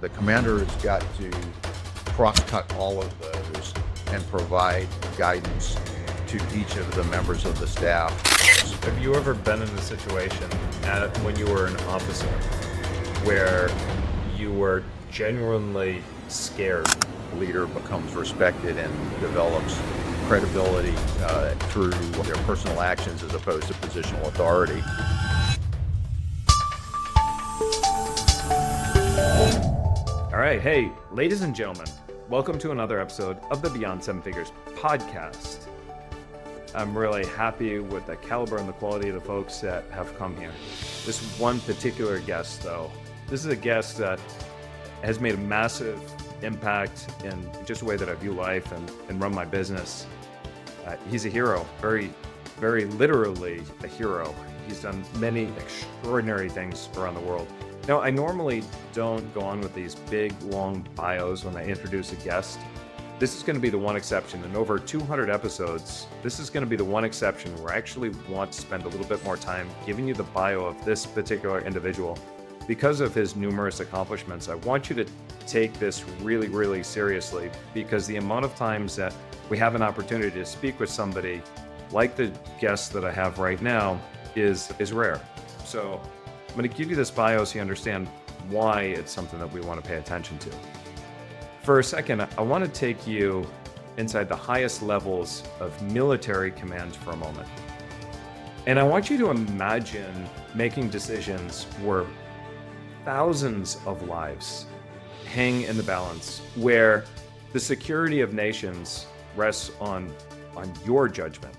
The commander has got to cross-cut all of those and provide guidance to each of the members of the staff. Have you ever been in a situation when you were an officer where you were genuinely scared? The leader becomes respected and develops credibility through their personal actions as opposed to positional authority. All right, hey, ladies and gentlemen, welcome to another episode of the Beyond Seven Figures podcast. I'm really happy with the caliber and the quality of the folks that have come here. This one particular guest, though, this is a guest that has made a massive impact in just the way that I view life and run my business. He's a hero, very, very literally a hero. He's done many extraordinary things around the world. Now, I normally don't go on with these big, long bios when I introduce a guest. This is going to be the one exception. In over 200 episodes, this is going to be the one exception where I actually want to spend a little bit more time giving you the bio of this particular individual. Because of his numerous accomplishments, I want you to take this really, really seriously, because the amount of times that we have an opportunity to speak with somebody like the guest that I have right now is rare. So I'm going to give you this bio so you understand why it's something that we want to pay attention to. For a second, I want to take you inside the highest levels of military command for a moment. And I want you to imagine making decisions where thousands of lives hang in the balance, where the security of nations rests on your judgment,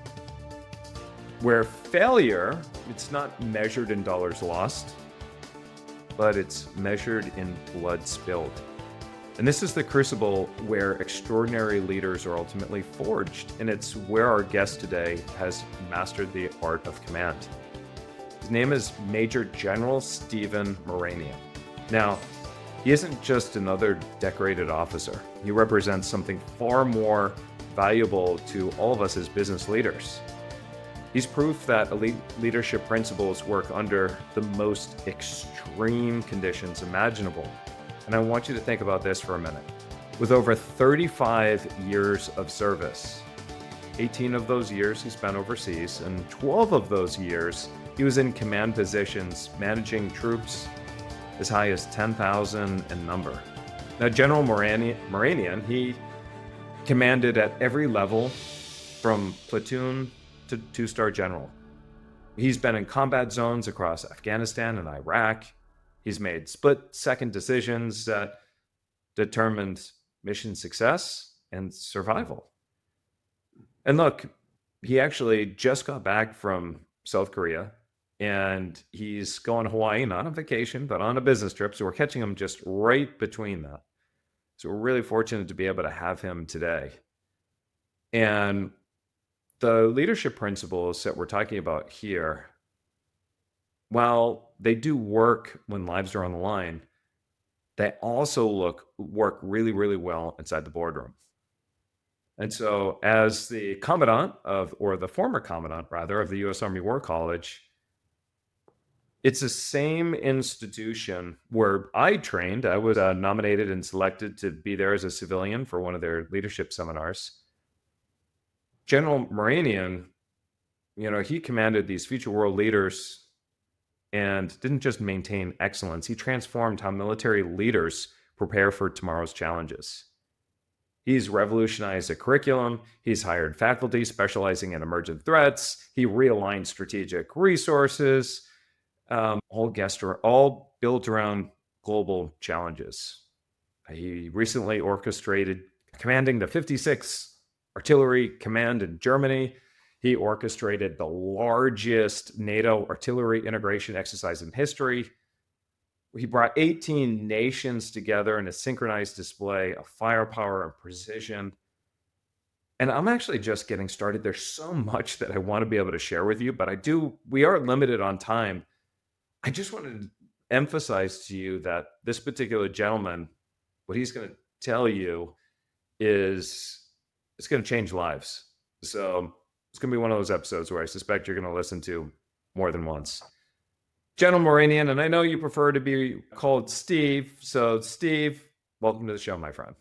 where failure, it's not measured in dollars lost, but it's measured in blood spilled. And this is the crucible where extraordinary leaders are ultimately forged, and it's where our guest today has mastered the art of command. His name is Major General Steve Maranian. Now, he isn't just another decorated officer. He represents something far more valuable to all of us as business leaders. He's proof that elite leadership principles work under the most extreme conditions imaginable. And I want you to think about this for a minute. With over 35 years of service, 18 of those years he spent overseas, and 12 of those years he was in command positions managing troops as high as 10,000 in number. Now, General Maranian, he commanded at every level from platoon to two-star general. He's been in combat zones across Afghanistan and Iraq. He's made split-second decisions that determined mission success and survival. And look, he actually just got back from South Korea, and he's going to Hawaii, not on vacation, but on a business trip. So we're catching him just right between that. So we're really fortunate to be able to have him today. And the leadership principles that we're talking about here, while they do work when lives are on the line, they also work really, really well inside the boardroom. And so as the Commandant or the former Commandant, rather, of the U.S. Army War College, it's the same institution where I trained. I was nominated and selected to be there as a civilian for one of their leadership seminars. General Maranian, he commanded these future world leaders and didn't just maintain excellence. He transformed how military leaders prepare for tomorrow's challenges. He's revolutionized the curriculum. He's hired faculty specializing in emergent threats. He realigned strategic resources. All built around global challenges. He recently orchestrated commanding the 56th Artillery Command in Germany. He orchestrated the largest NATO artillery integration exercise in history. He brought 18 nations together in a synchronized display of firepower and precision. And I'm actually just getting started. There's so much that I want to be able to share with you, but we are limited on time. I just wanted to emphasize to you that this particular gentleman, what he's going to tell you is it's going to change lives. So it's going to be one of those episodes where I suspect you're going to listen to more than once. General Maranian, and I know you prefer to be called Steve. So, Steve, welcome to the show, my friend.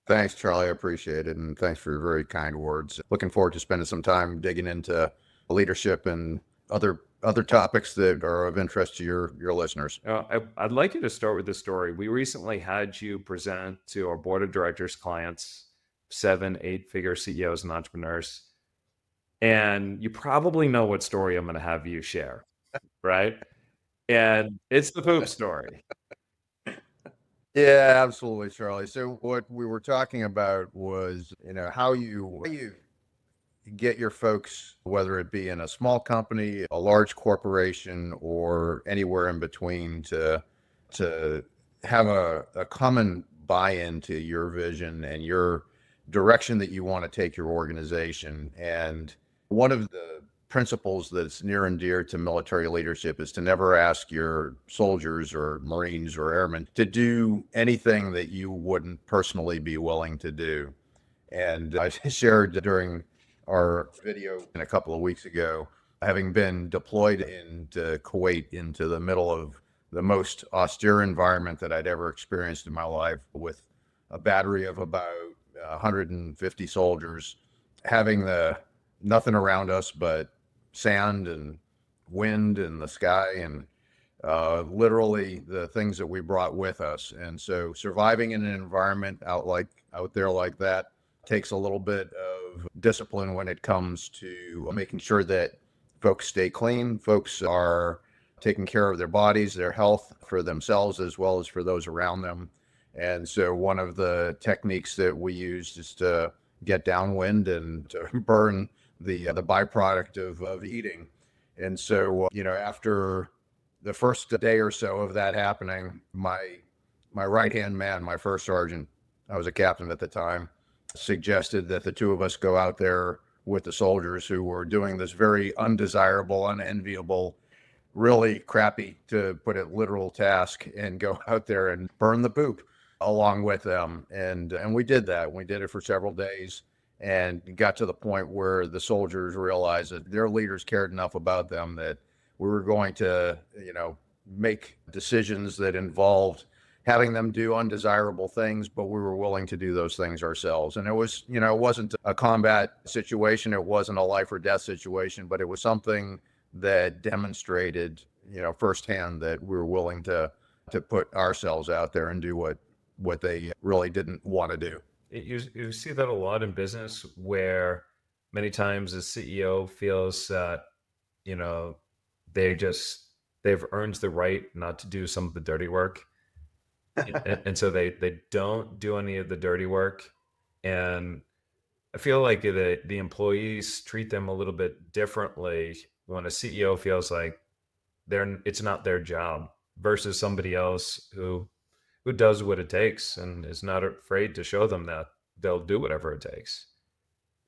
Thanks, Charlie. I appreciate it. And thanks for your very kind words. Looking forward to spending some time digging into leadership and other topics that are of interest to your listeners. I'd like you to start with this story. We recently had you present to our board of directors clients, 7, 8-figure CEOs and entrepreneurs. And you probably know what story I'm going to have you share, right? And it's the poop story. Yeah, absolutely, Charlie. So what we were talking about was, how you get your folks, whether it be in a small company, a large corporation, or anywhere in between, to have a common buy-in to your vision and your direction that you want to take your organization. And one of the principles that's near and dear to military leadership is to never ask your soldiers or Marines or airmen to do anything that you wouldn't personally be willing to do. And I shared during our video a couple of weeks ago, having been deployed into Kuwait, into the middle of the most austere environment that I'd ever experienced in my life, with a battery of about 150 soldiers, having the nothing around us but sand and wind in the sky, and literally the things that we brought with us. And so surviving in an environment out there like that takes a little bit of discipline when it comes to making sure that folks stay clean, folks are taking care of their bodies, their health, for themselves as well as for those around them. And so one of the techniques that we use is to get downwind and to burn the byproduct of eating. And so, after the first day or so of that happening, my right hand man, my first sergeant, I was a captain at the time, suggested that the two of us go out there with the soldiers who were doing this very undesirable, unenviable, really crappy, to put it, literal task, and go out there and burn the poop along with them. And we did that. We did it for several days, and got to the point where the soldiers realized that their leaders cared enough about them that we were going to, make decisions that involved having them do undesirable things, but we were willing to do those things ourselves. And it was, it wasn't a combat situation. It wasn't a life or death situation, but it was something that demonstrated, firsthand that we were willing to put ourselves out there and do what they really didn't want to do. You see that a lot in business, where many times the CEO feels that, you know, they've earned the right not to do some of the dirty work. And so they don't do any of the dirty work. And I feel like the employees treat them a little bit differently when a CEO feels like it's not their job, versus somebody else who does what it takes and is not afraid to show them that they'll do whatever it takes.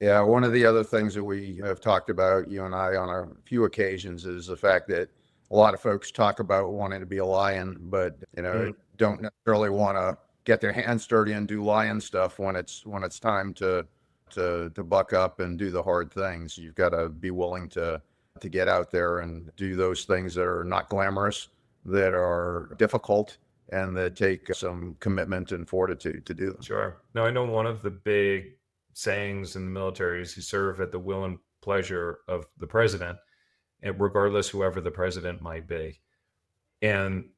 Yeah, one of the other things that we have talked about, you and I, on a few occasions, is the fact that a lot of folks talk about wanting to be a lion, but Mm. don't necessarily want to get their hands dirty and do lion stuff when it's time to buck up and do the hard things. You've got to be willing to get out there and do those things that are not glamorous, that are difficult, and that take some commitment and fortitude to do them. Sure. Now, I know one of the big sayings in the military is you serve at the will and pleasure of the president, and regardless whoever the president might be. And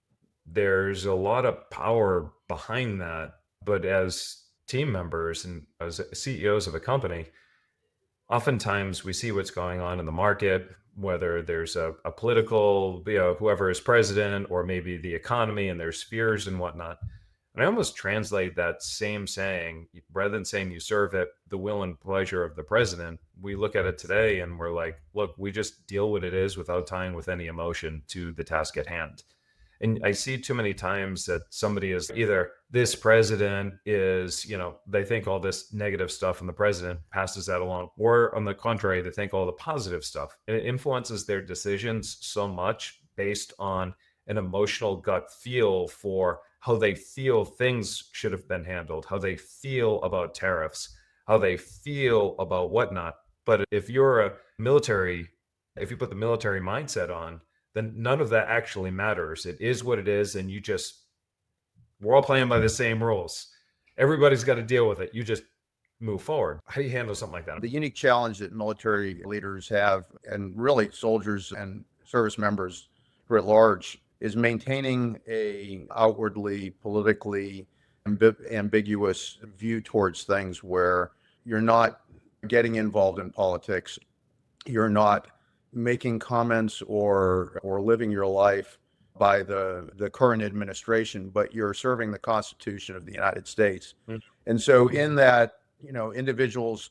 there's a lot of power behind that. But as team members and as CEOs of a company, oftentimes we see what's going on in the market, whether there's a political, whoever is president, or maybe the economy and there's fears and whatnot. And I almost translate that same saying, rather than saying you serve at the will and pleasure of the president, we look at it today and we're like, look, we just deal what it is without tying with any emotion to the task at hand. And I see too many times that somebody is either, this president is, they think all this negative stuff and the president passes that along, or on the contrary, they think all the positive stuff. And it influences their decisions so much based on an emotional gut feel for how they feel things should have been handled, how they feel about tariffs, how they feel about whatnot. But if you put the military mindset on, then none of that actually matters. It is what it is, and we're all playing by the same rules. Everybody's got to deal with it. You just move forward. How do you handle something like that? The unique challenge that military leaders have, and really soldiers and service members who are at large, is maintaining a outwardly politically ambiguous view towards things where you're not getting involved in politics, you're not making comments or living your life by the current administration, but you're serving the Constitution of the United States. Mm. And so in that, individuals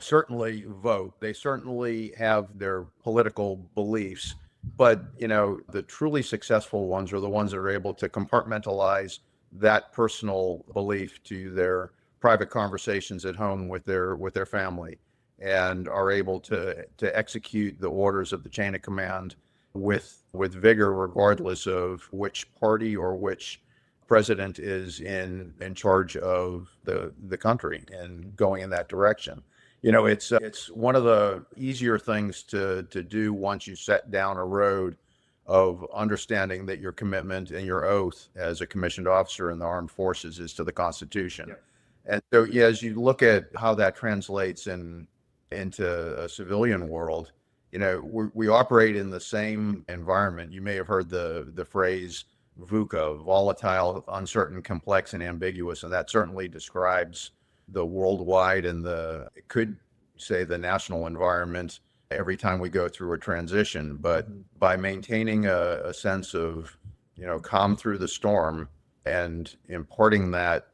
certainly vote. They certainly have their political beliefs, but the truly successful ones are the ones that are able to compartmentalize that personal belief to their private conversations at home with their family, and are able to execute the orders of the chain of command with vigor, regardless of which party or which president is in charge of the country and going in that direction. It's one of the easier things to do once you set down a road of understanding that your commitment and your oath as a commissioned officer in the armed forces is to the Constitution. Yeah. And so, yeah, as you look at how that translates into a civilian world, we operate in the same environment. You may have heard the phrase VUCA, volatile, uncertain, complex, and ambiguous, and that certainly describes the worldwide and it could say the national environment every time we go through a transition. But by maintaining a sense of, calm through the storm and imparting that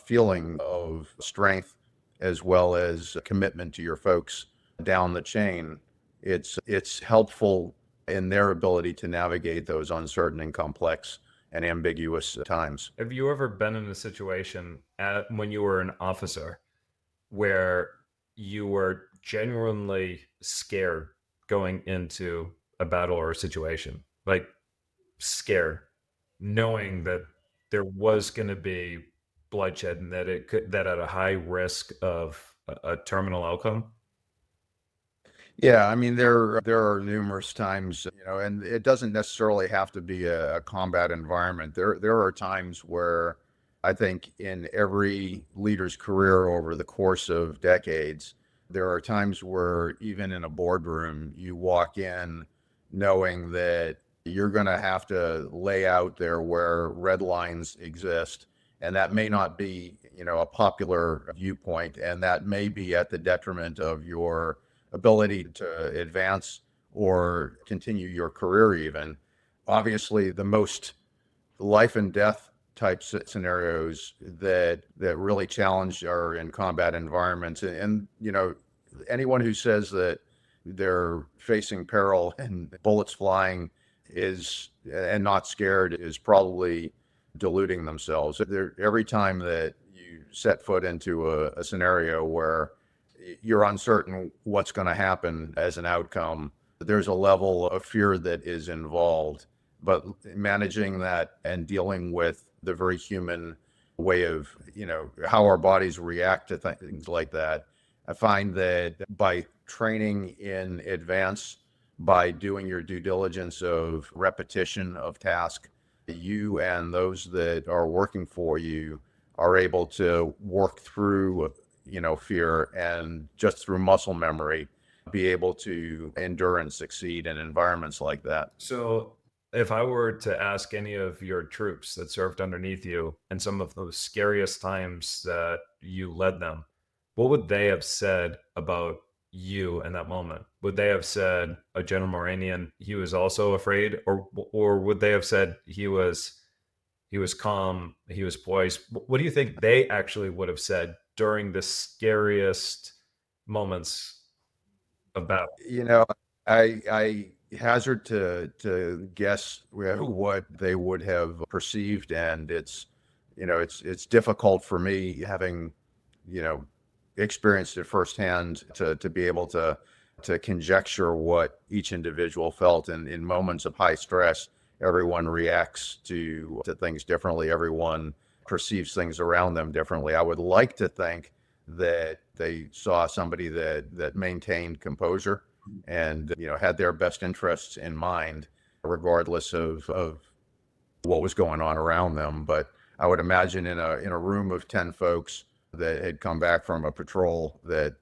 feeling of strength as well as commitment to your folks down the chain, it's helpful in their ability to navigate those uncertain and complex and ambiguous times. Have you ever been in a situation when you were an officer where you were genuinely scared going into a battle or a situation? Like scared, knowing that there was going to be bloodshed and that at a high risk of a terminal outcome? Yeah, I mean there are numerous times, and it doesn't necessarily have to be a combat environment. There are times where I think in every leader's career over the course of decades, there are times where even in a boardroom, you walk in knowing that you're going to have to lay out there where red lines exist, and that may not be, a popular viewpoint, and that may be at the detriment of your ability to advance or continue your career even. Obviously, the most life and death type scenarios that really challenge are in combat environments. And anyone who says that they're facing peril and bullets flying is and not scared is probably deluding themselves. Every time that you set foot into a scenario where you're uncertain what's going to happen as an outcome, there's a level of fear that is involved. But managing that and dealing with the very human way of, how our bodies react to things like that, I find that by training in advance, by doing your due diligence of repetition of task, you and those that are working for you are able to work through fear, and just through muscle memory be able to endure and succeed in environments like that. So, if I were to ask any of your troops that served underneath you and some of those scariest times that you led them, what would they have said about you in that moment? Would they have said a General Maranian, he was also afraid, or would they have said he was calm, he was poised? What do you think they actually would have said during the scariest moments of battle? I hazard to guess what they would have perceived, and it's difficult for me, having experienced it firsthand, to be able to conjecture what each individual felt. And in moments of high stress, everyone reacts to things differently. Everyone perceives things around them differently. I would like to think that they saw somebody that maintained composure and had their best interests in mind. regardless of what was going on around them. But I would imagine in a room of 10 folks that had come back from a patrol that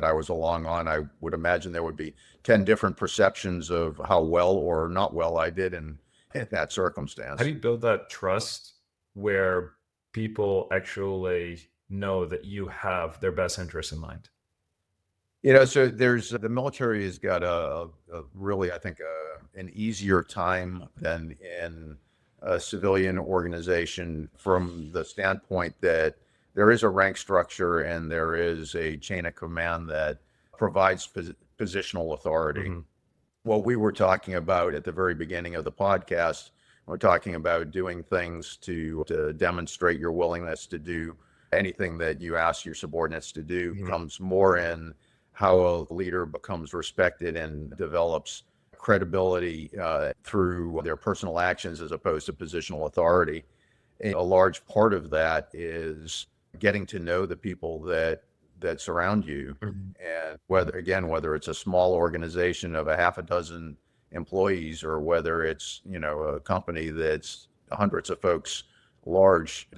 I was along on, I would imagine there would be 10 different perceptions of how well or not well I did in that How do circumstance. you build that trust where people actually know that you have their best interests in mind? So there's the military has got a really, I think, an easier time than in a civilian organization from the standpoint that there is a rank structure and there is a chain of command that provides positional authority. Hmm. What we were talking about at the very beginning of the podcast, we're talking about doing things to demonstrate your willingness to do anything that you ask your subordinates to do, Hmm. comes more in how a leader becomes respected and develops credibility through their personal actions as opposed to positional authority. And a large part of that is getting to know the people that surround you, Hmm. and whether it's a small organization of a half a dozen employees or whether it's a company that's hundreds of folks large,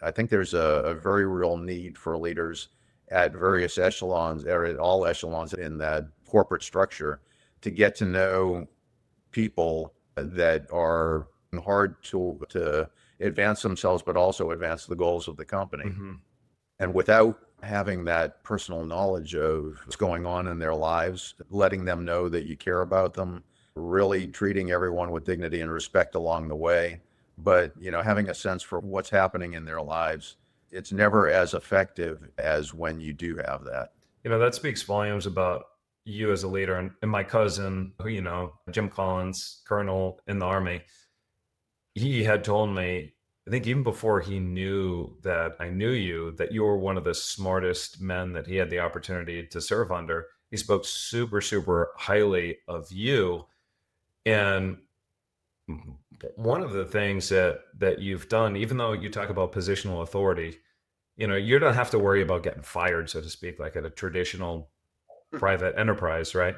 I think there's a very real need for leaders at various echelons or at all echelons in that corporate structure to get to know people that are hard to advance themselves, but also advance the goals of the company. Hmm. And without having that personal knowledge of what's going on in their lives, letting them know that you care about them, really treating everyone with dignity and respect along the way, but having a sense for what's happening in their lives, it's never as effective as when you do have that. That speaks volumes about you as a leader. And my cousin, who, Jim Collins, Colonel in the Army, he had told me, I think even before he knew that I knew you, that you were one of the smartest men that he had the opportunity to serve under. He spoke super, super highly of you. And one of the things that you've done, even though you talk about positional authority, you don't have to worry about getting fired, so to speak, like at a traditional private enterprise, right?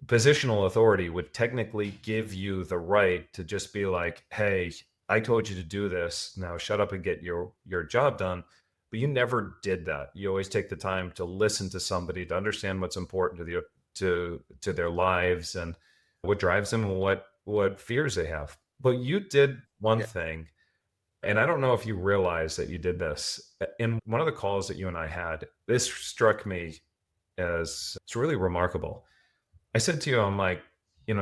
Positional authority would technically give you the right to just be like, hey, I told you to do this, now shut up and get your job done. But you never did that. You always take the time to listen to somebody, to understand what's important to their lives and what drives them and what fears they have. But you did one Yeah. thing, and I don't know if you realize that you did this. In one of the calls that you and I had, this struck me as it's really remarkable. I said to you, I'm like,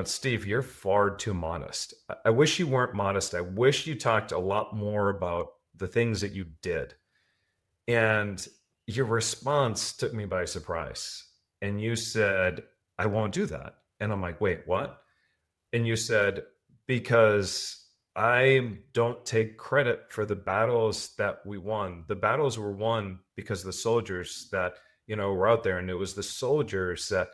Steve, you're far too modest. I wish you weren't modest. I wish you talked a lot more about the things that you did. And your response took me by surprise. And you said, I won't do that. And I'm like, wait, what? And you said, because I don't take credit for the battles that we won. The battles were won because the soldiers that, were out there. And it was the soldiers that,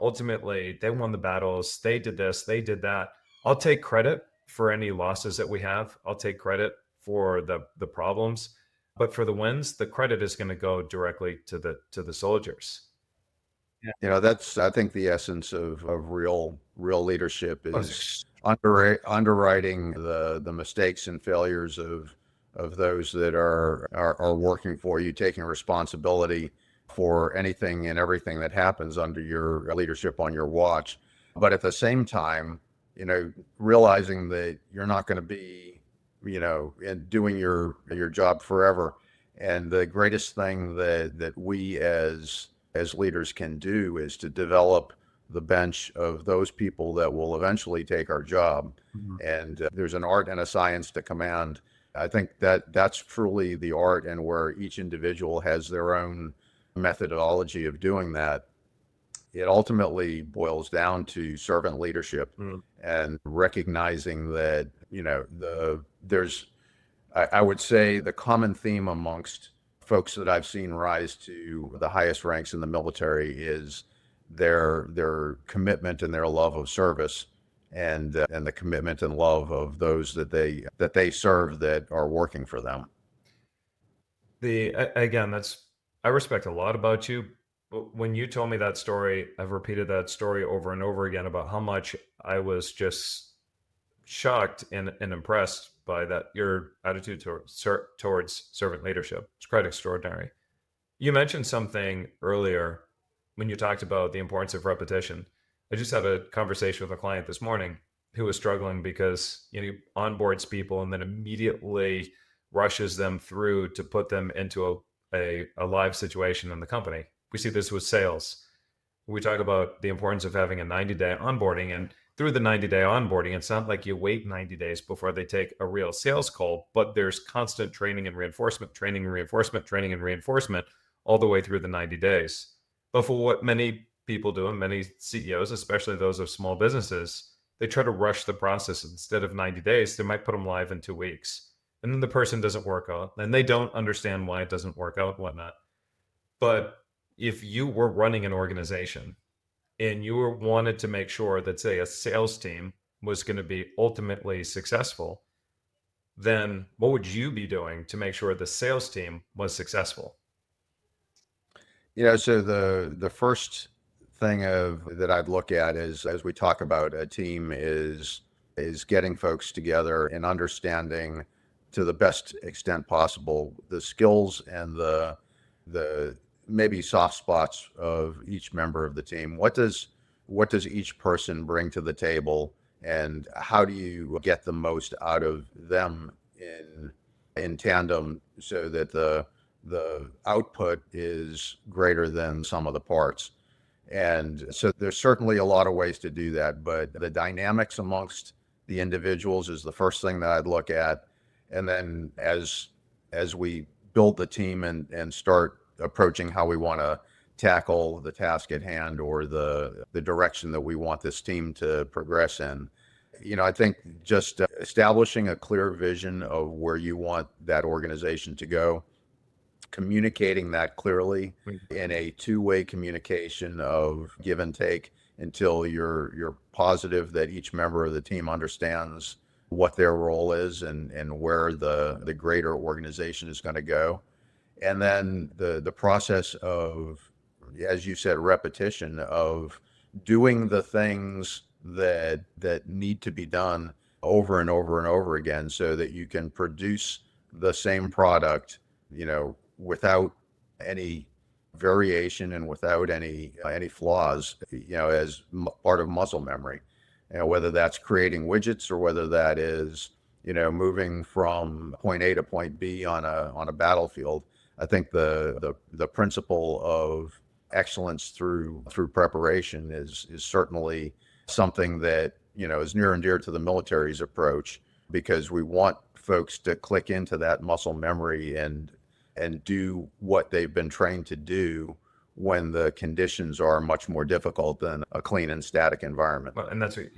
ultimately they won the battles. They did this, they did that. I'll take credit for any losses that we have. I'll take credit for the problems. But for the wins, the credit is going to go directly to the soldiers. That's, I think, the essence of real leadership That was is underwriting the mistakes and failures of those that are working for you, taking responsibility for anything and everything that happens under your leadership on your watch. But at the same time, realizing that you're not going to be, in doing your job forever. And the greatest thing that we as leaders can do is to develop the bench of those people that will eventually take our job. Mhm. And there's an art and a science to command. I think that's truly the art, and where each individual has their own methodology of doing that. It ultimately boils down to servant leadership Mm. and recognizing that, there's, I would say the common theme amongst folks that I've seen rise to the highest ranks in the military is their commitment and their love of service, and the commitment and love of those that they serve that are working for them. Again, that's I respect a lot about you, when you told me that story, I've repeated that story over and over again about how much I was just shocked and impressed by that your attitude towards servant leadership. It's quite extraordinary. You mentioned something earlier when you talked about the importance of repetition. I just had a conversation with a client this morning who was struggling because he onboards people and then immediately rushes them through to put them into a live situation in the company. We see this with sales. We talk about the importance of having a 90-day onboarding, and through the 90-day onboarding, it's not like you wait 90 days before they take a real sales call, but there's constant training and reinforcement, training and reinforcement, training and reinforcement all the way through the 90 days. But for what many people do, and many CEOs, especially those of small businesses, they try to rush the process. Instead of 90 days, they might put them live in 2 weeks. And then the person doesn't work out, and they don't understand why it doesn't work out, whatnot. But if you were running an organization and you wanted to make sure that, say, a sales team was going to be ultimately successful, then what would you be doing to make sure the sales team was successful? So the first thing that I'd look at is, as we talk about a team, is getting folks together and understanding to the best extent possible the skills and the maybe soft spots of each member of the team. What does each person bring to the table, and how do you get the most out of them in tandem so that the output is greater than some of the parts? And so there's certainly a lot of ways to do that, but the dynamics amongst the individuals is the first thing that I'd look at. And then as we build the team and start approaching how we want to tackle the task at hand, or the direction that we want this team to progress in, I think just establishing a clear vision of where you want that organization to go, communicating that clearly in a two-way communication of give and take until you're positive that each member of the team understands what their role is and where the greater organization is going to go. And then the process of, as you said, repetition of doing the things that need to be done over and over and over again, so that you can produce the same product, without any variation and without any flaws, as part of muscle memory. Whether that's creating widgets or whether that is, moving from point A to point B on a battlefield. I think the principle of excellence through preparation is certainly something that is near and dear to the military's approach, because we want folks to click into that muscle memory and do what they've been trained to do when the conditions are much more difficult than a clean and static environment. And that's what,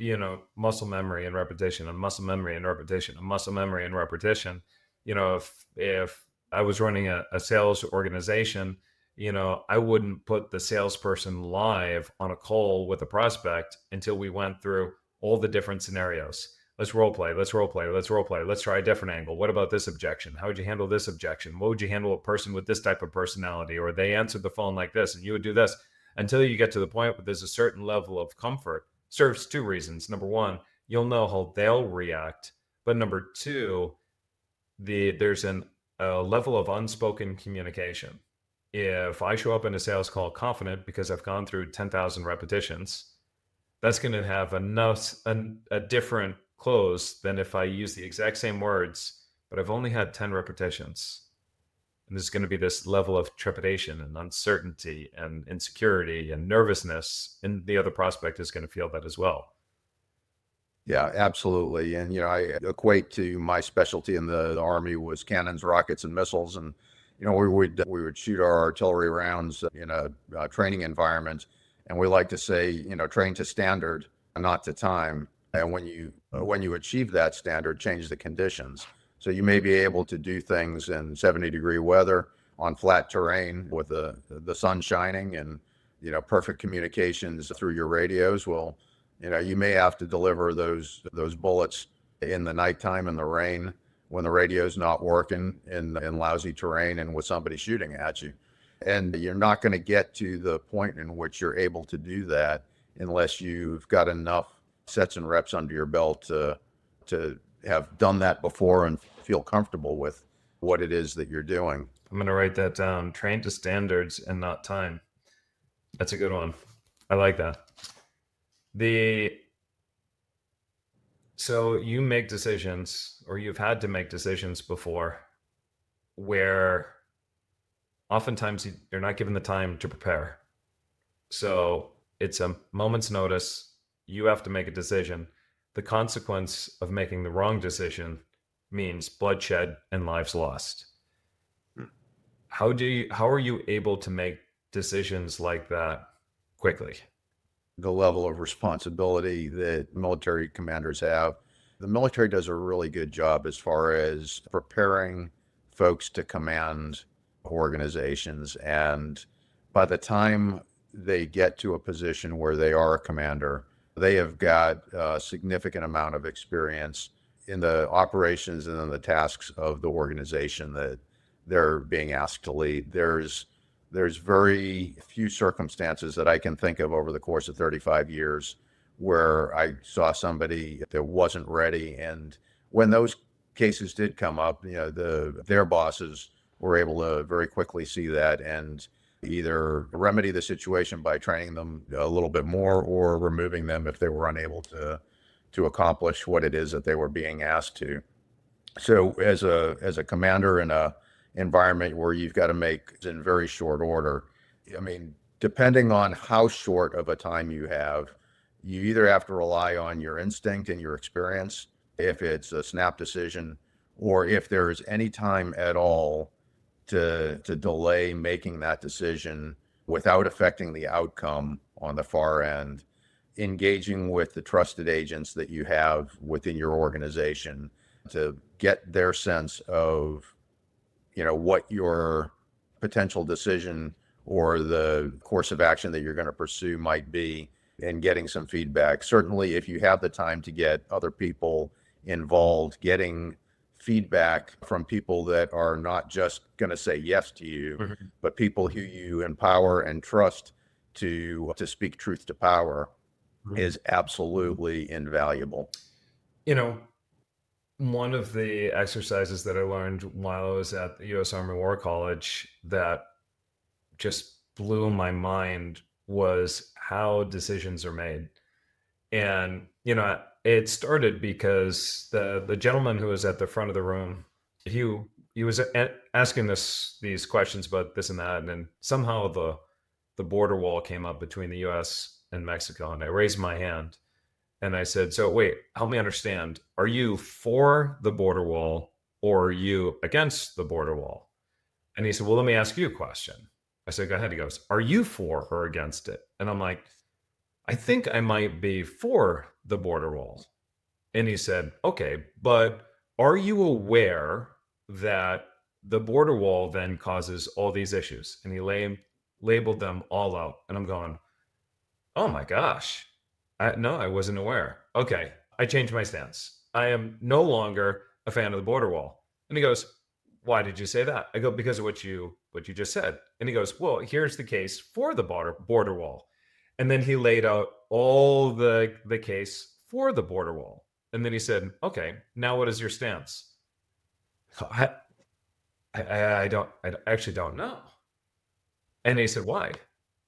muscle memory and repetition, and muscle memory and repetition, and muscle memory and repetition. If I was running a sales organization, I wouldn't put the salesperson live on a call with a prospect until we went through all the different scenarios. Let's role play. Let's role play. Let's role play. Let's try a different angle. What about this objection? How would you handle this objection? What would you handle a person with this type of personality? Or they answered the phone like this and you would do this, until you get to the point where there's a certain level of comfort. Serves two reasons. Number one, you'll know how they'll react. But number two, there's a level of unspoken communication. If I show up in a sales call confident because I've gone through 10,000 repetitions, that's going to have a different close than if I use the exact same words, but I've only had 10 repetitions. And there's going to be this level of trepidation and uncertainty and insecurity and nervousness, and the other prospect is going to feel that as well. Yeah, absolutely. And, I equate to my specialty in the Army was cannons, rockets, and missiles. And, we would shoot our artillery rounds in a training environment. And we like to say, train to standard, not to time. And when you achieve that standard, change the conditions. So you may be able to do things in 70-degree weather on flat terrain with the sun shining and, perfect communications through your radios. Well, you may have to deliver those bullets in the nighttime in the rain when the radio's not working in lousy terrain and with somebody shooting at you. And you're not going to get to the point in which you're able to do that unless you've got enough sets and reps under your belt to have done that before and feel comfortable with what it is that you're doing. I'm going to write that down. Train to standards and not time. That's a good one. I like that. So you make decisions, or you've had to make decisions before, where oftentimes you're not given the time to prepare. So it's a moment's notice. You have to make a decision. The consequence of making the wrong decision means bloodshed and lives lost. How are you able to make decisions like that quickly? The level of responsibility that military commanders have. The military does a really good job as far as preparing folks to command organizations. And by the time they get to a position where they are a commander, they have got a significant amount of experience in the operations and in the tasks of the organization that they're being asked to lead. There's very few circumstances that I can think of over the course of 35 years where I saw somebody that wasn't ready. And when those cases did come up, their bosses were able to very quickly see that and either remedy the situation by training them a little bit more or removing them if they were unable to accomplish what it is that they were being asked to. So as a commander in a environment where you've got to make in very short order, I mean, depending on how short of a time you have, you either have to rely on your instinct and your experience, if it's a snap decision, or if there is any time at all to delay making that decision without affecting the outcome on the far end, engaging with the trusted agents that you have within your organization to get their sense of what your potential decision or the course of action that you're going to pursue might be, and getting some feedback. Certainly, if you have the time to get other people involved, getting feedback from people that are not just going to say yes to you, Mhm. but people who you empower and trust to speak truth to power is absolutely invaluable. You know, one of the exercises that I learned while I was at the U.S. Army War College that just blew my mind was how decisions are made. And, it started because the gentleman who was at the front of the room, he was asking these questions about this and that, and then somehow the border wall came up between the U.S. and Mexico, and I raised my hand and I said, "So wait, help me understand. Are you for the border wall or are you against the border wall?" And he said, "Well, let me ask you a question." I said, "Go ahead." He goes, "Are you for or against it?" And I'm like, "I think I might be for the border wall." And he said, "Okay, but are you aware that the border wall then causes all these issues?" And he labeled them all out. And I'm going, "Oh my gosh. No, I wasn't aware." Okay, I changed my stance. I am no longer a fan of the border wall. And he goes, "Why did you say that?" I go, "Because of what you just said." And he goes, "Well, here's the case for the border wall." And then he laid out all the case for the border wall. And then he said, "Okay, now what is your stance?" I I actually don't know. And he said, "Why?"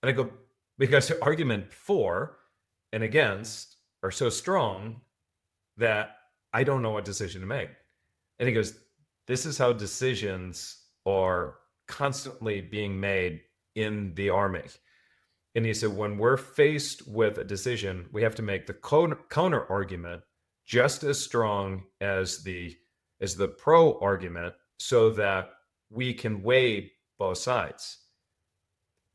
And I go, "Because the argument for and against are so strong that I don't know what decision to make." And he goes, "This is how decisions are constantly being made in the army." And he said, "When we're faced with a decision, we have to make the counter argument just as strong as the pro argument so that we can weigh both sides."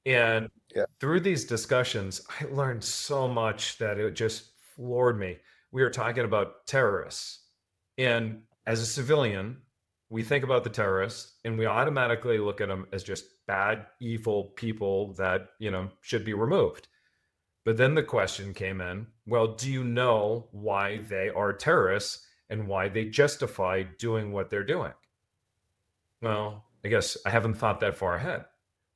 And Yeah. through these discussions, I learned so much that it just floored me. We were talking about terrorists. And as a civilian, we think about the terrorists and we automatically look at them as just bad, evil people that, should be removed. But then the question came in, well, do you know why they are terrorists and why they justify doing what they're doing? Well, I guess I haven't thought that far ahead.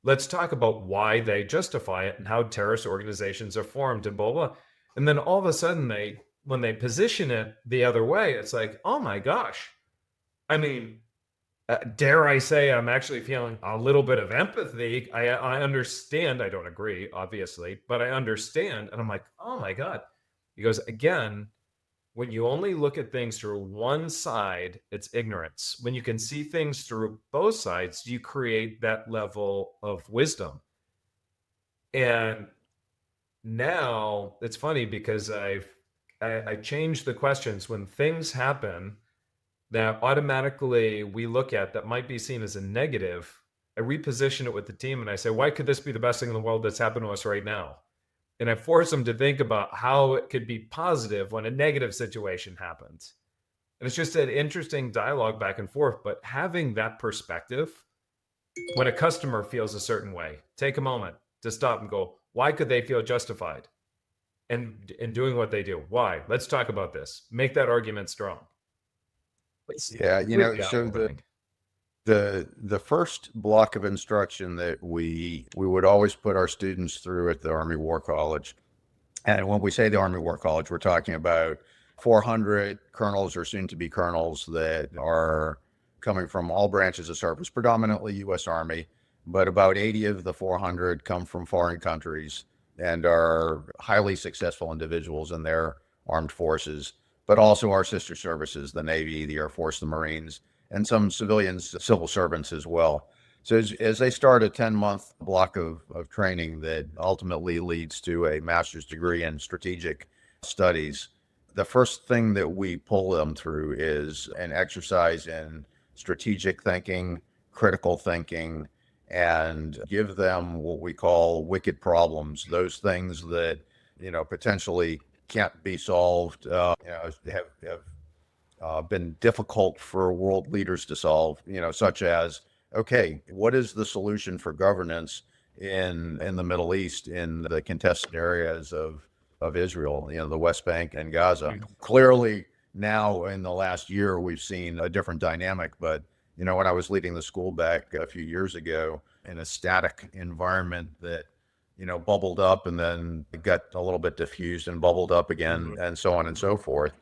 let's talk about why they justify it and how terrorist organizations are formed and blah, blah. And then all of a sudden when they position it the other way, it's like, oh my gosh. I mean, dare I say I'm actually feeling a little bit of empathy. I understand. I don't agree, obviously, but I understand. And I'm like, oh my God. He goes, again, when you only look at things through one side, it's ignorance. When you can see things through both sides, you create that level of wisdom. And now it's funny because I changed the questions when things happen that automatically we look at that might be seen as a negative. I reposition it with the team and I say, why could this be the best thing in the world that's happened to us right now? And I force them to think about how it could be positive when a negative situation happens. And it's just an interesting dialogue back and forth. But having that perspective, when a customer feels a certain way, take a moment to stop and go, why could they feel justified in doing what they do? Why? Let's talk about this. Make that argument strong. Yeah, Really so eye-opening. the first block of instruction that we would always put our students through at the Army War College, and when we say the Army War College, we're talking about 400 colonels or soon to be colonels that are coming from all branches of service, predominantly U.S. Army, but about 80 of the 400 come from foreign countries and are highly successful individuals in their armed forces, but also our sister services, the Navy, the Air Force, the Marines, and some civilians, civil servants as well. So as they start a 10-month block of training that ultimately leads to a master's degree in strategic studies, the first thing that we pull them through is an exercise in strategic thinking, critical thinking, and give them what we call wicked problems, those things that, potentially can't be solved, have been difficult for world leaders to solve, such as, okay, what is the solution for governance in the Middle East, in the contested areas of Israel, the West Bank and Gaza? Clearly, now in the last year, we've seen a different dynamic. But, when I was leading the school back a few years ago in a static environment that, bubbled up and then got a little bit diffused and bubbled up again, and so on and so forth.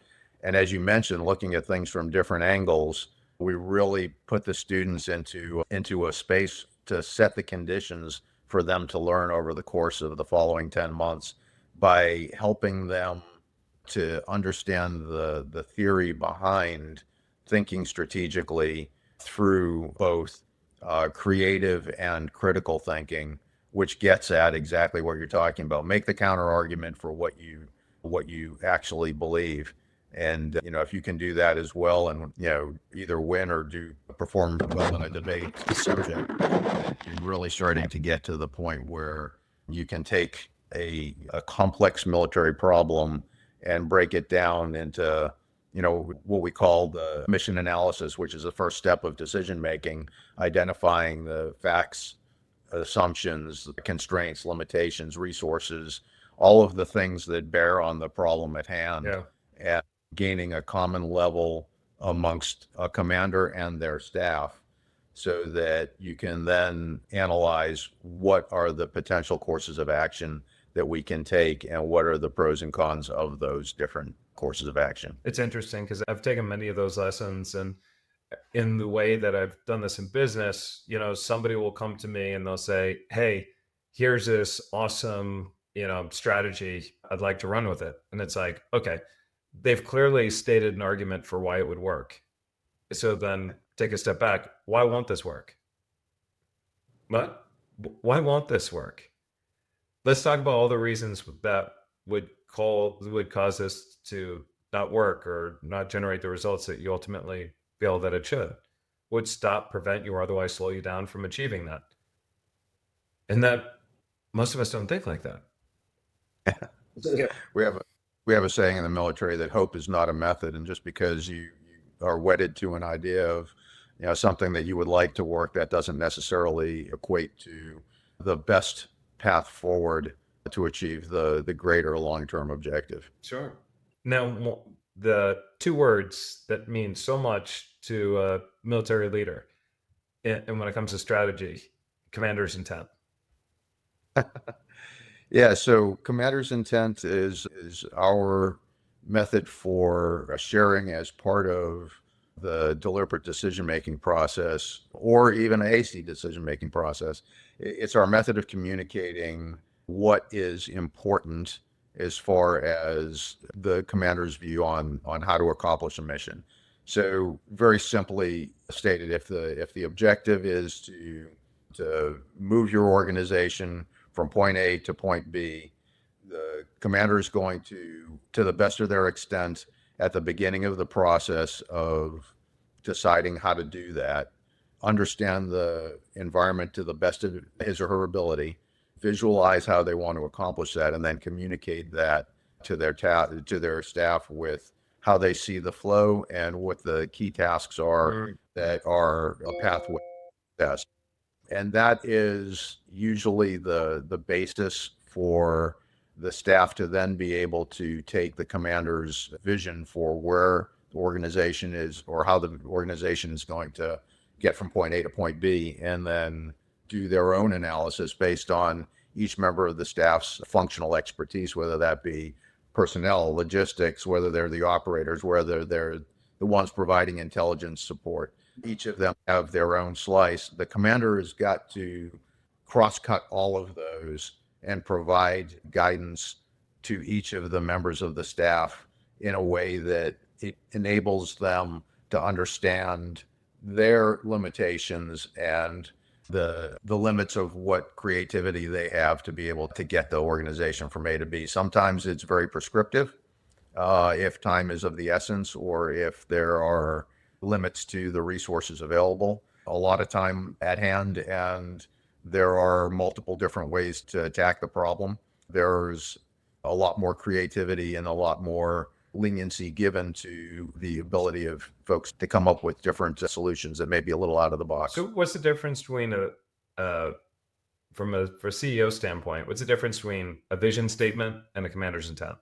And as you mentioned, looking at things from different angles, we really put the students into a space to set the conditions for them to learn over the course of the following 10 months by helping them to understand the theory behind thinking strategically through both creative and critical thinking, which gets at exactly what you're talking about. Make the counter argument for what you actually believe. And, if you can do that as well and, either win or perform well in a debate subject, you're really starting to get to the point where you can take a complex military problem and break it down into, what we call the mission analysis, which is the first step of decision making, identifying the facts, assumptions, constraints, limitations, resources, all of the things that bear on the problem at hand, Yeah. and gaining a common level amongst a commander and their staff so that you can then analyze what are the potential courses of action that we can take and what are the pros and cons of those different courses of action. It's interesting because I've taken many of those lessons, and in the way that I've done this in business, somebody will come to me and they'll say, hey, here's this awesome, strategy. I'd like to run with it. And it's like, okay, they've clearly stated an argument for why it would work. So then take a step back. Why won't this work? What? Why won't this work? Let's talk about all the reasons that would cause this to not work or not generate the results that you ultimately feel that it should. Would stop, prevent you, or otherwise slow you down from achieving that. And that most of us don't think like that. Yeah. We have a saying in the military that hope is not a method, and just because you are wedded to an idea of something that you would like to work, that doesn't necessarily equate to the best path forward to achieve the greater long-term objective. Sure. Now, the two words that mean so much to a military leader, and when it comes to strategy, commander's intent. Yeah, so commander's intent is our method for sharing as part of the deliberate decision-making process or even a hasty decision-making process. It's our method of communicating what is important as far as the commander's view on how to accomplish a mission. So very simply stated, if the objective is to move your organization from point A to point B, the commander is going to the best of their extent, at the beginning of the process of deciding how to do that, understand the environment to the best of his or her ability, visualize how they want to accomplish that, and then communicate that to to their staff with how they see the flow and what the key tasks are Mm. that are a pathway to success. And that is usually the basis for the staff to then be able to take the commander's vision for where the organization is or how the organization is going to get from point A to point B, and then do their own analysis based on each member of the staff's functional expertise, whether that be personnel, logistics, whether they're the operators, whether they're the ones providing intelligence support. Each of them have their own slice. The commander has got to cross cut all of those and provide guidance to each of the members of the staff in a way that it enables them to understand their limitations and the limits of what creativity they have to be able to get the organization from A to B. Sometimes it's very prescriptive, if time is of the essence or if there are limits to the resources available. A lot of time at hand, and there are multiple different ways to attack the problem. There's a lot more creativity and a lot more leniency given to the ability of folks to come up with different solutions that may be a little out of the box. So, what's the difference between uh, from a for CEO standpoint? What's the difference between a vision statement and a commander's intent?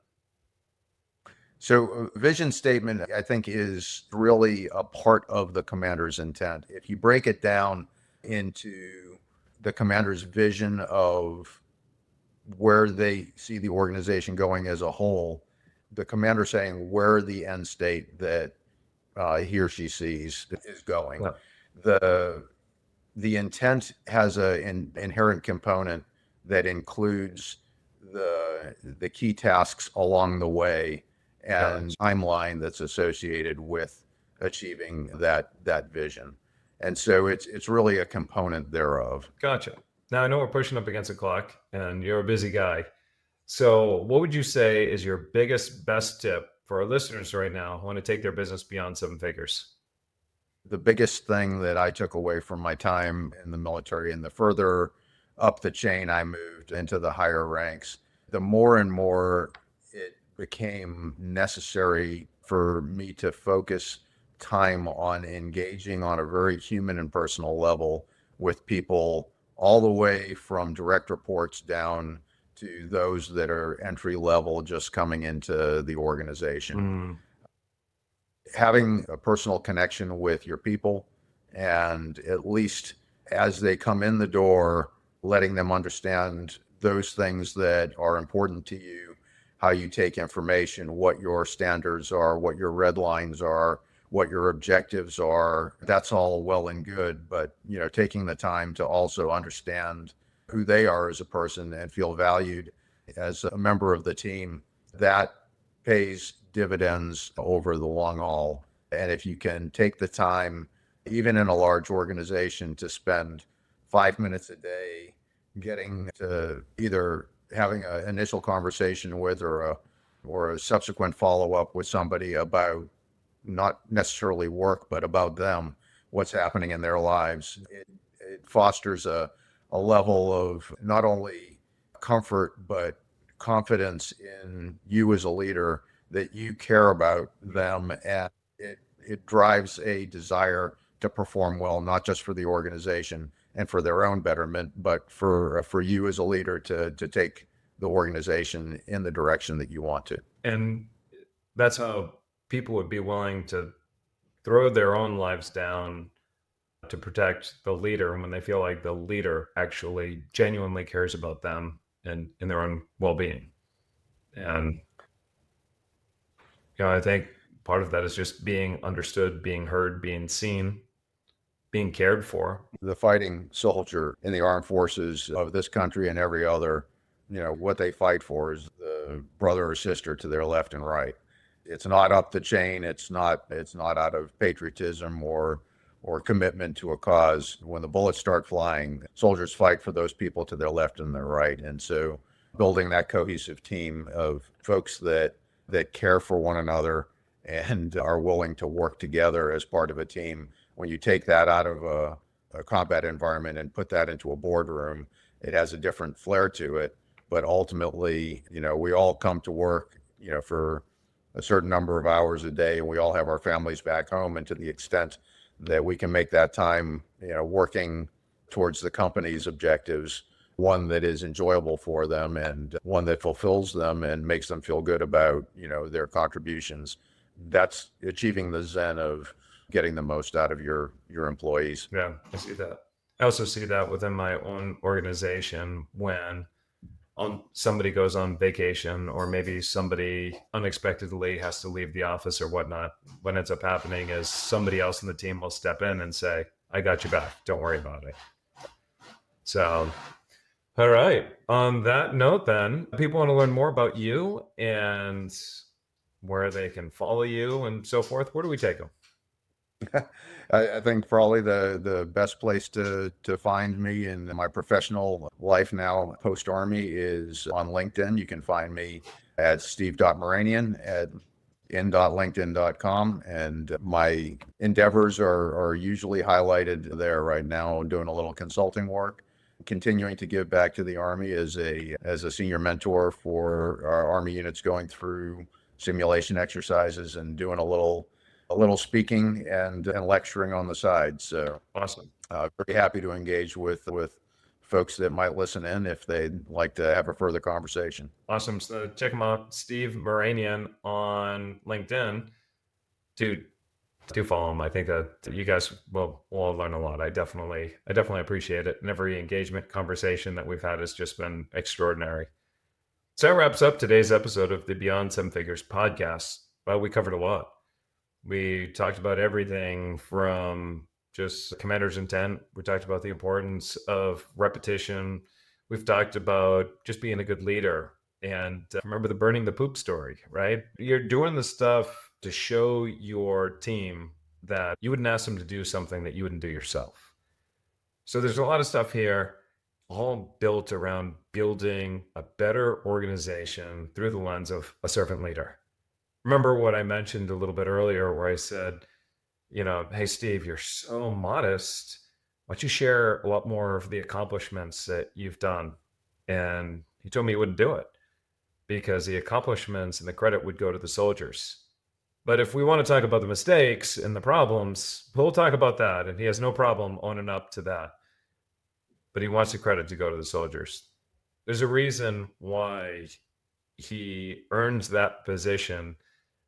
So, vision statement, I think, is really a part of the commander's intent. If you break it down into the commander's vision of where they see the organization going as a whole, the commander saying where the end state that he or she sees is going. Yeah. The the intent has an inherent component that includes the key tasks along the way and Gotcha. timeline that's associated with achieving that vision. And so it's really a component thereof. Gotcha. Now I know we're pushing up against the clock, and you're a busy guy. So, what would you say is your biggest, best tip for our listeners right now who want to take their business beyond seven figures? The biggest thing that I took away from my time in the military, and the further up the chain I moved into the higher ranks, the more and more it became necessary for me to focus time on engaging on a very human and personal level with people, all the way from direct reports down to those that are entry level just coming into the organization. Mm. Having a personal connection with your people, and at least as they come in the door, letting them understand those things that are important to you, how you take information, what your standards are, what your red lines are, what your objectives are. That's all well and good, but taking the time to also understand who they are as a person and feel valued as a member of the team, that pays dividends over the long haul. And if you can take the time, even in a large organization, to spend 5 minutes a day getting to either having an initial conversation with or a subsequent follow up with somebody about not necessarily work, but about them, what's happening in their lives, it fosters a level of not only comfort, but confidence in you as a leader, that you care about them, and it drives a desire to perform well, not just for the organization and for their own betterment, but for you as a leader to take the organization in the direction that you want to. And that's how people would be willing to throw their own lives down to protect the leader when they feel like the leader actually genuinely cares about them and in their own well-being. And I think part of that is just being understood, being heard, being seen, being cared for. The fighting soldier in the armed forces of this country and every other, what they fight for is the brother or sister to their left and right. It's not up the chain. It's not out of patriotism or commitment to a cause. When the bullets start flying, soldiers fight for those people to their left and their right. And so building that cohesive team of folks that care for one another and are willing to work together as part of a team. When you take that out of a combat environment and put that into a boardroom, it has a different flair to it. But ultimately, we all come to work, for a certain number of hours a day, and we all have our families back home. And to the extent that we can make that time, working towards the company's objectives, one that is enjoyable for them and one that fulfills them and makes them feel good about, their contributions, that's achieving the zen of getting the most out of your employees. Yeah, I see that. I also see that within my own organization when somebody goes on vacation or maybe somebody unexpectedly has to leave the office or whatnot. What ends up happening is somebody else in the team will step in and say, I got your back. Don't worry about it. So, all right. On that note, then, people want to learn more about you and where they can follow you and so forth. Where do we take them? I think probably the best place to find me in my professional life now post-Army is on LinkedIn. You can find me at steve.maranian at in.linkedin.com. And my endeavors are usually highlighted there right now. I'm doing a little consulting work, continuing to give back to the Army as a senior mentor for our Army units going through simulation exercises and doing a little speaking and lecturing on the side. So Awesome. Very happy to engage with folks that might listen in if they'd like to have a further conversation. Awesome. So check him out, Steve Maranian on LinkedIn. Dude, do follow him. I think that you guys will all learn a lot. I definitely appreciate it. And every engagement conversation that we've had has just been extraordinary. So that wraps up today's episode of the Beyond Seven Figures podcast. Well, we covered a lot. We talked about everything from just commander's intent. We talked about the importance of repetition. We've talked about just being a good leader. And remember the burning the poop story, right? You're doing the stuff to show your team that you wouldn't ask them to do something that you wouldn't do yourself. So there's a lot of stuff here, all built around building a better organization through the lens of a servant leader. Remember what I mentioned a little bit earlier where I said, hey, Steve, you're so modest. Why don't you share a lot more of the accomplishments that you've done? And he told me he wouldn't do it because the accomplishments and the credit would go to the soldiers. But if we want to talk about the mistakes and the problems, we'll talk about that. And he has no problem owning up to that. But he wants the credit to go to the soldiers. There's a reason why he earns that position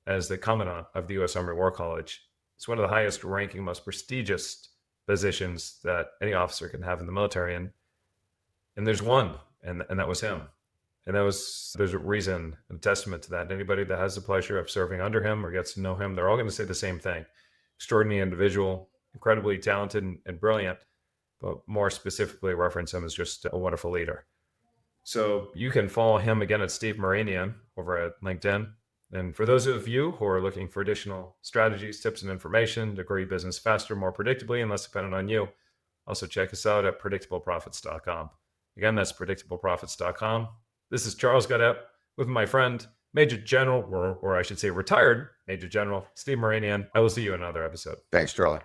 as the Commandant of the U.S. Army War College. It's one of the highest ranking, most prestigious positions that any officer can have in the military. And there's one, and that was him. And there's a reason and a testament to that. Anybody that has the pleasure of serving under him or gets to know him, they're all going to say the same thing. Extraordinary individual, incredibly talented and brilliant, but more specifically reference him as just a wonderful leader. So you can follow him again at Steve Maranian over at LinkedIn. And for those of you who are looking for additional strategies, tips, and information to grow your business faster, more predictably, and less dependent on you, also check us out at predictableprofits.com. Again, that's predictableprofits.com. This is Charles Goddett with my friend, Major General, or I should say retired Major General Steve Maranian. I will see you in another episode. Thanks, Charlie.